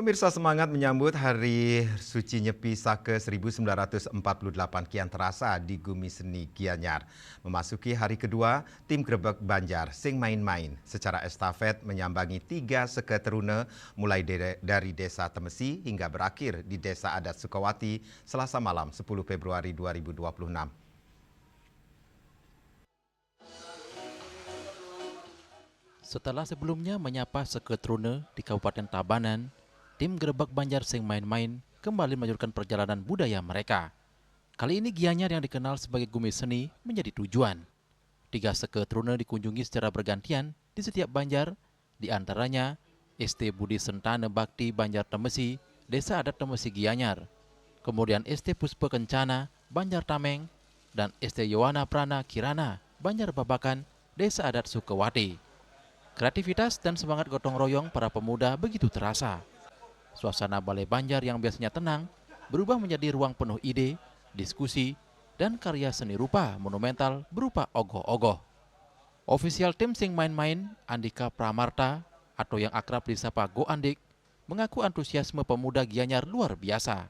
Pemirsa, semangat menyambut Hari Suci Nyepi Saka 1948 kian terasa di Gumi Seni Gianyar. Memasuki hari kedua, tim Grebek Banjar sing main-main secara estafet menyambangi 3 seke teruna mulai dari Desa Temesi hingga berakhir di Desa Adat Sukawati Selasa malam 10 Februari 2026. Setelah sebelumnya menyapa seke teruna di Kabupaten Tabanan, tim Grebek Banjar sing main-main kembali melanjutkan perjalanan budaya mereka. Kali ini Gianyar yang dikenal sebagai Gumi Seni menjadi tujuan. 3 seke teruna dikunjungi secara bergantian di setiap Banjar, di antaranya ST Budi Sentane Bakti Banjar Temesi, Desa Adat Temesi Gianyar, kemudian ST Puspa Kencana, Banjar Tameng, dan ST Yowana Prana Kirana, Banjar Babakan, Desa Adat Sukawati. Kreativitas dan semangat gotong royong para pemuda begitu terasa. Suasana Balai Banjar yang biasanya tenang berubah menjadi ruang penuh ide, diskusi, dan karya seni rupa monumental berupa ogoh-ogoh. Ofisial tim sing main-main Andika Pramarta atau yang akrab disapa Go Andik mengaku antusiasme pemuda Gianyar luar biasa.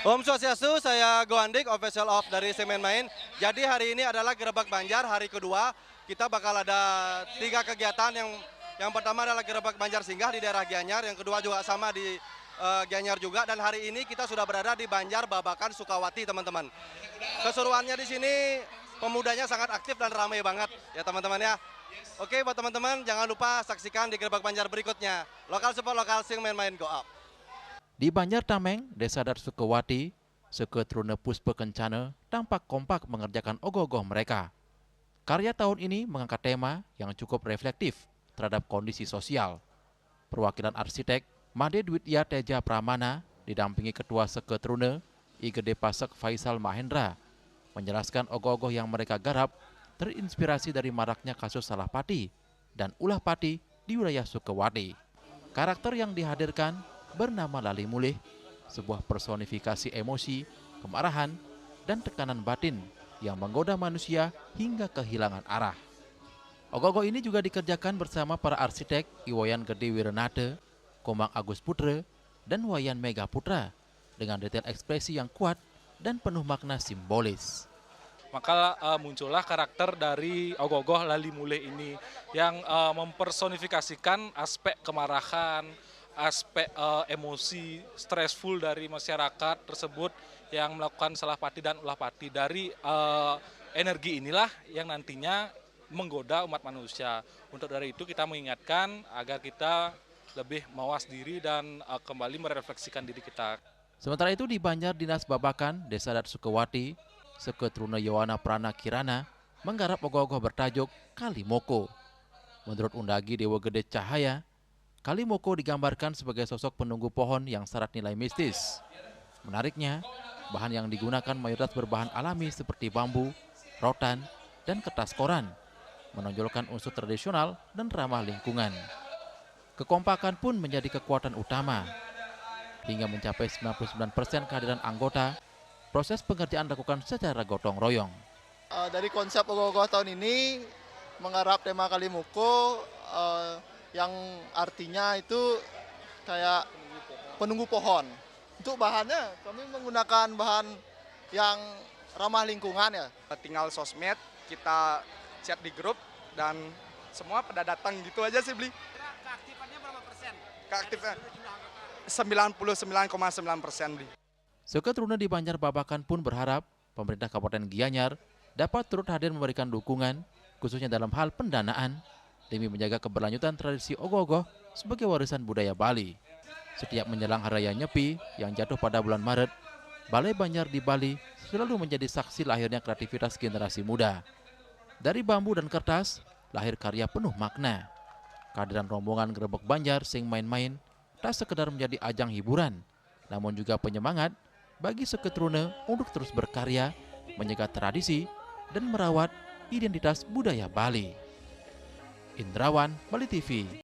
Om Swastiastu, saya Go Andik, official of dari Sing Main-Main. Jadi hari ini adalah Grebek Banjar hari kedua. Kita bakal ada 3 kegiatan. Yang pertama adalah Grebek Banjar singgah di daerah Gianyar, yang kedua juga sama di Gianyar juga, dan hari ini kita sudah berada di Banjar Babakan Sukawati, teman-teman. Keseruannya di sini pemudanya sangat aktif dan ramai banget ya teman-teman ya. Oke, buat teman-teman jangan lupa saksikan di Grebek Banjar berikutnya. Lokal support lokal, Sing Main-Main, go up. Di Banjar Tameng, Desa Adat Sukawati, seke teruna Puspa Kencana tampak kompak mengerjakan ogoh-ogoh mereka. Karya tahun ini mengangkat tema yang cukup reflektif terhadap kondisi sosial. Perwakilan arsitek Made Dwitya Teja Pramana didampingi Ketua Seke Teruna I Gede Pasek Faisal Mahendra menjelaskan ogoh-ogoh yang mereka garap terinspirasi dari maraknya kasus salah pati dan ulah pati di wilayah Sukawati. Karakter yang dihadirkan bernama Lali Mulih, sebuah personifikasi emosi, kemarahan, dan tekanan batin yang menggoda manusia hingga kehilangan arah. Ogoh-ogoh ini juga dikerjakan bersama para arsitek Iwayan Gede Wirenate, Komang Agus Putra, dan Wayan Mega Putra dengan detail ekspresi yang kuat dan penuh makna simbolis. Maka muncullah karakter dari ogoh-ogoh Lali Mulih ini yang mempersonifikasikan aspek kemarahan, aspek emosi stressful dari masyarakat tersebut yang melakukan salah pati dan ulah pati. Dari energi inilah yang nantinya menggoda umat manusia. Untuk dari itu kita mengingatkan agar kita lebih mawas diri dan kembali merefleksikan diri kita. Sementara itu di Banjar Dinas Babakan, Desa Adat Sukawati, Seke Teruna Yowana Prana Kirana menggarap ogoh-ogoh bertajuk Kalimoko. Menurut Undagi Dewa Gede Cahaya, Kalimoko digambarkan sebagai sosok penunggu pohon yang syarat nilai mistis. Menariknya, bahan yang digunakan mayoritas berbahan alami seperti bambu, rotan, dan kertas koran, menonjolkan unsur tradisional dan ramah lingkungan. Kekompakan pun menjadi kekuatan utama. Hingga mencapai 99% kehadiran anggota, proses pengerjaan dilakukan secara gotong royong. Dari konsep ogoh-ogoh tahun ini menggarap tema Kalimoko yang artinya itu kayak penunggu pohon. Untuk bahannya kami menggunakan bahan yang ramah lingkungan ya. Tinggal sosmed, kita chat di grup dan semua pada datang gitu aja sih beli. Keaktifannya berapa persen? Keaktifan 99,9% beli. Seke teruna di Banjar Babakan pun berharap pemerintah Kabupaten Gianyar dapat turut hadir memberikan dukungan, khususnya dalam hal pendanaan, demi menjaga keberlanjutan tradisi ogoh-ogoh sebagai warisan budaya Bali. Setiap menjelang Hari Raya Nyepi yang jatuh pada bulan Maret, Balai Banjar di Bali selalu menjadi saksi lahirnya kreativitas generasi muda. Dari bambu dan kertas, lahir karya penuh makna. Kehadiran rombongan Grebek Banjar sing main-main tak sekedar menjadi ajang hiburan, namun juga penyemangat bagi seke teruna untuk terus berkarya, menjaga tradisi, dan merawat identitas budaya Bali. Indrawan, Bali TV.